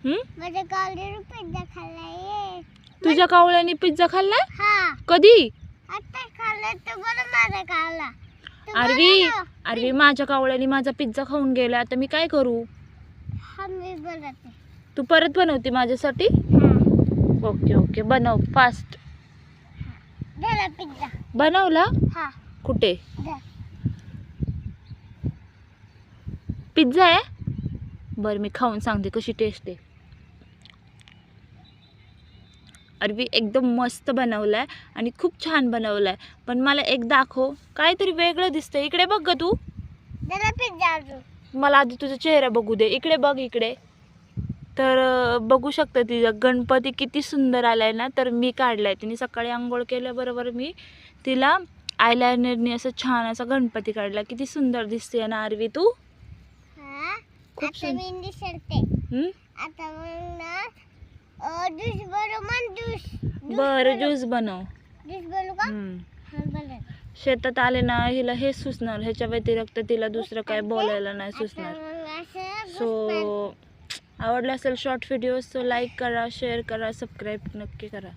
माझ्या कावळ्याने पिझ्झा खाल्लाय. तुझ्या कावळ्याने पिझ्झा खाल्लाय? हा कधी? आता खाल्लाय तो बरं माझा कावळा. आरवी माझ्या कावळ्याने माझा पिझ्झा खाऊन गेला. आता मी काय करू? हा मी बनवते. तू परत बनवते माझ्यासाठी? ओके ओके, बनव फास्ट. झाला पिझ्झा. बनवला? हा कुठे? जा. पिझ्झा आहे? बरं मी खाऊन सांगते कशी टेस्ट आहे. आरवी एकदम मस्त बनवलाय आणि खूप छान बनवलाय. पण मला एक दाखव, काहीतरी वेगळं दिसतंय. इकडे बघ ग तू. झाला पिझ्झा अजून. मला आधी तुझा चेहरा बघू दे. इकडे बघ इकडे. तर बघू शकता तिचा गणपती किती सुंदर आलाय ना. तर मी काढलाय. तिने सकाळी आंघोळ केल्याबरोबर मी तिला आयलायनरने असं छान असा गणपती काढला. किती सुंदर दिसते ना आरवी तू. खूप आता मी दिसते. आता मग ना ज्यूस बनव. ज्यूस. बरं ज्यूस बनव. ज्यूस बनवू का? हा बनव. शेतात आले ना हिला हे सुचणार. ह्याच्या व्यतिरिक्त तिला दुसरं काय बोलायला नाही सुचणार. सो आवडला असेल शॉर्ट व्हिडिओ, सो लाईक करा, शेअर करा, सबस्क्राईब नक्की करा.